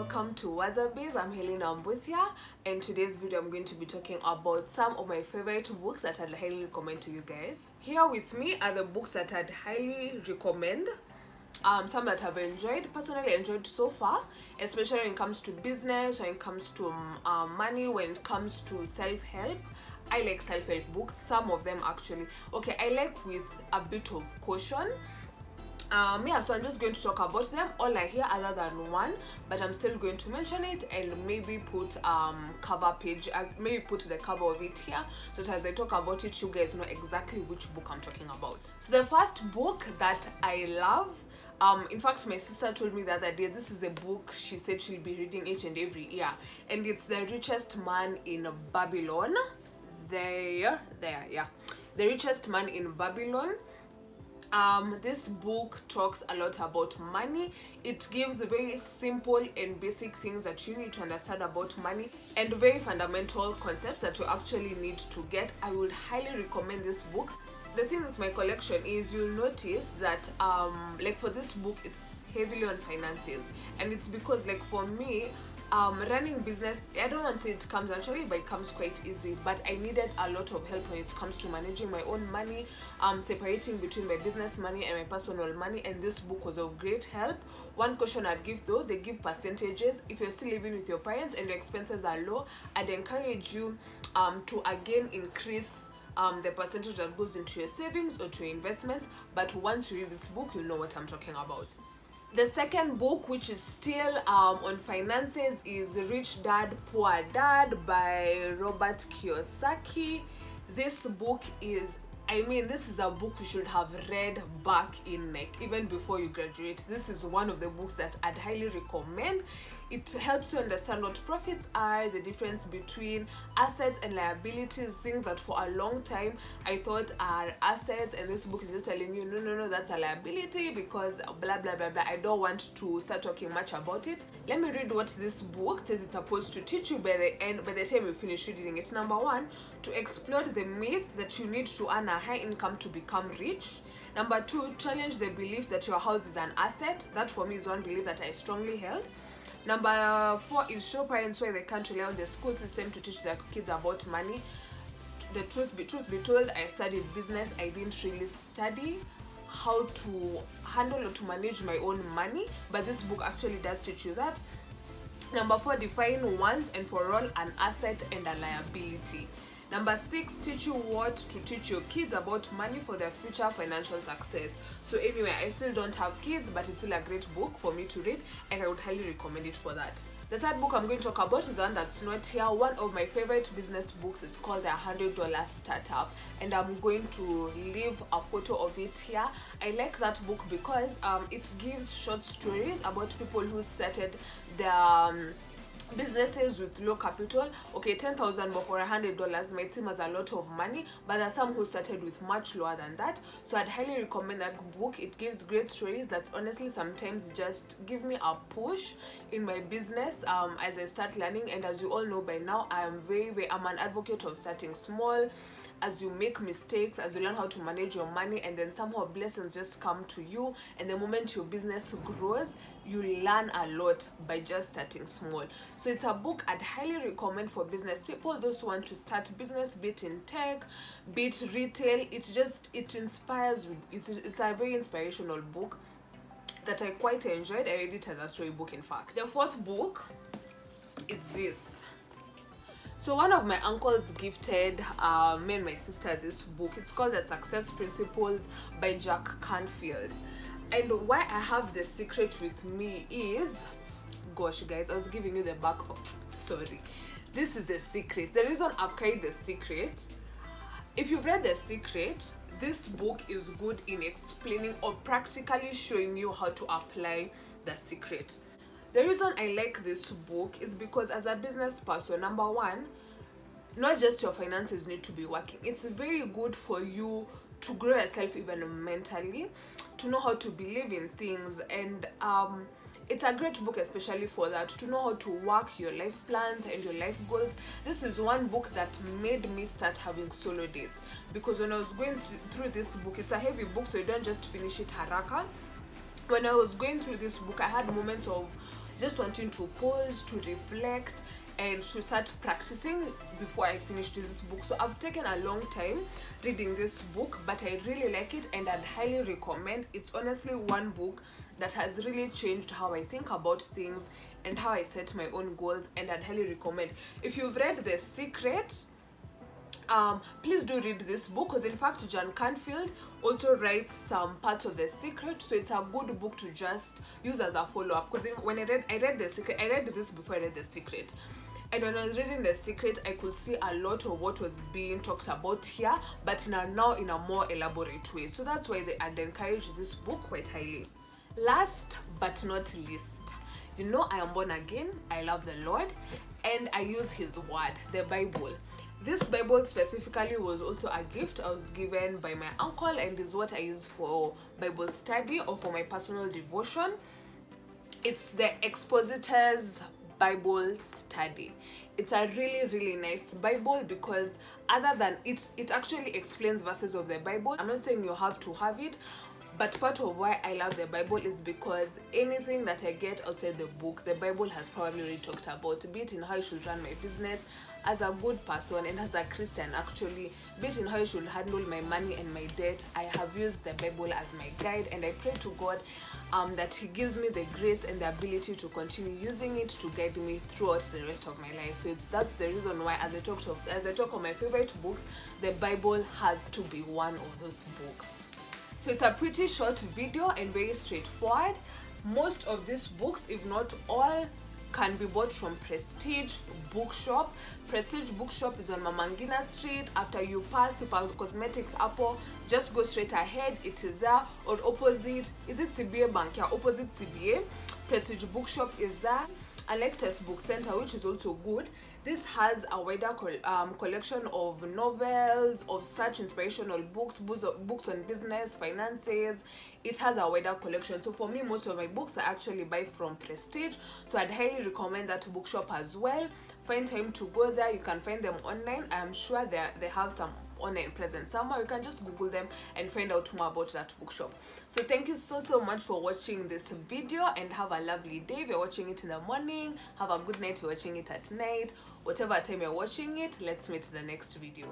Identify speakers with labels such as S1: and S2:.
S1: welcome to Wasabi's. I'm Helena Mbuthia, and today's video I'm going to be talking about some of my favorite books that I'd highly recommend to you guys. Here with me are the books that I'd highly recommend. Some that I've personally enjoyed so far, especially when it comes to business, when it comes to money, when it comes to self-help. I like self-help books, some of them actually. Okay, I like with a bit of caution. So I'm just going to talk about them. All I hear other than one, but I'm still going to mention it and maybe put cover page, maybe put the cover of it here, so that as I talk about it, you guys know exactly which book I'm talking about. So the first book that I love, in fact, my sister told me the other day, this is a book she said she'll be reading each and every year, and it's The Richest Man in Babylon. The Richest Man in Babylon. This book talks a lot about money. It gives very simple and basic things that you need to understand about money and very fundamental concepts that you actually need to get. I would highly recommend this book. The thing with my collection is you'll notice that like for this book it's heavily on finances, and it's because like for me, running business, I don't want to say it comes naturally, but it comes quite easy. But I needed a lot of help when it comes to managing my own money, separating between my business money and my personal money, and this book was of great help. One caution I'd give though, they give percentages. If you're still living with your parents and your expenses are low, I'd encourage you to again increase the percentage that goes into your savings or to your investments. But once you read this book, you'll know what I'm talking about. The second book, which is still on finances, is Rich Dad Poor Dad by Robert Kiyosaki. This book is, this is a book you should have read back in like even before you graduate. This is one of the books that I'd highly recommend. It helps you understand what profits are, the difference between assets and liabilities, things that for a long time I thought are assets, and this book is just telling you no, that's a liability because blah blah blah blah. I don't want to start talking much about it. Let me read what this book says it's supposed to teach you by the time you finish reading it. Number one, to explode the myth that you need to earn a high income to become rich. Number two, challenge the belief that your house is an asset. That for me is one belief that I strongly held. Number four is show parents why they can't rely on the school system to teach their kids about money. The truth be told, I studied business. I didn't really study how to handle or to manage my own money, but this book actually does teach you that. Number four, define once and for all an asset and a liability. Number six, teach you what to teach your kids about money for their future financial success. So anyway, I still don't have kids, but it's still a great book for me to read, and I would highly recommend it for that. The third book I'm going to talk about is one that's not here. One of my favorite business books is called The $100 Startup, and I'm going to leave a photo of it here. I like that book because it gives short stories about people who started their businesses with low capital. Okay, 10,000 or $100 might seem as a lot of money, but there are some who started with much lower than that. So I'd highly recommend that book. It gives great stories that honestly sometimes just give me a push in my business as I start learning. And as you all know by now, I'm an advocate of starting small. As you make mistakes, as you learn how to manage your money, and then somehow blessings just come to you, and the moment your business grows, you learn a lot by just starting small. So it's a book I'd highly recommend for business people, those who want to start business, be it in tech, be it retail. It inspires. It's a very inspirational book that I quite enjoyed. I read it as a storybook, in fact. The fourth book is this. So one of my uncles gifted me and my sister this book. It's called The Success Principles by Jack Canfield. And why I have The Secret with me is, gosh guys, I was giving you the back. Sorry. This is The Secret. The reason I've carried The Secret, if you've read The Secret, this book is good in explaining or practically showing you how to apply The Secret. The reason I like this book is because as a business person, number one, not just your finances need to be working. It's very good for you to grow yourself even mentally, to know how to believe in things, and it's a great book especially for that, to know how to work your life plans and your life goals. This is one book that made me start having solo dates, because when I was going through this book, it's a heavy book, so you don't just finish it haraka. When I was going through this book, I had moments of just wanting to pause, to reflect, and to start practicing before I finished this book. So I've taken a long time reading this book, but I really like it and I'd highly recommend. It's honestly one book that has really changed how I think about things and how I set my own goals, and I'd highly recommend. If you've read The Secret, please do read this book, because in fact John Canfield also writes some parts of The Secret, so it's a good book to just use as a follow-up. Because when I read The Secret, I read this before I read The Secret, and when I was reading The Secret, I could see a lot of what was being talked about here, but now in a more elaborate way. So that's why I'd encourage this book quite highly. Last but not least, you know I am born again, I love the Lord, and I use His word, the Bible. This Bible specifically was also a gift I was given by my uncle, and is what I use for Bible study or for my personal devotion. It's the Expositor's Bible Study. It's a really nice Bible, because other than it actually explains verses of the Bible. I'm not saying you have to have it, but part of why I love the Bible is because anything that I get outside the book, the Bible has probably already talked about, be it in how I should run my business as a good person and as a Christian actually, be it in how I should handle my money and my debt. I have used the Bible as my guide, and I pray to God that He gives me the grace and the ability to continue using it to guide me throughout the rest of my life. So that's the reason why, as I talk of my favorite books, the Bible has to be one of those books. So it's a pretty short video and very straightforward. Most of these books, if not all, can be bought from Prestige Bookshop. Prestige Bookshop is on Mamangina Street. After you pass Super Cosmetics Apple, just go straight ahead. It is there, or opposite, is it CBA Bank? Yeah, opposite CBA. Prestige Bookshop is there. Alectus Book Center, which is also good. This has a wider collection of novels, of such inspirational books on business, finances. It has a wider collection. So for me, most of my books I actually buy from Prestige, so I'd highly recommend that bookshop as well. Find time to go there. You can find them online. I'm sure they have some online present somewhere. You can just Google them and find out more about that bookshop. So thank you so much for watching this video, and have a lovely day. If you're watching it in the morning, have a good night if you're watching it at night. Whatever time you're watching it, let's meet in the next video.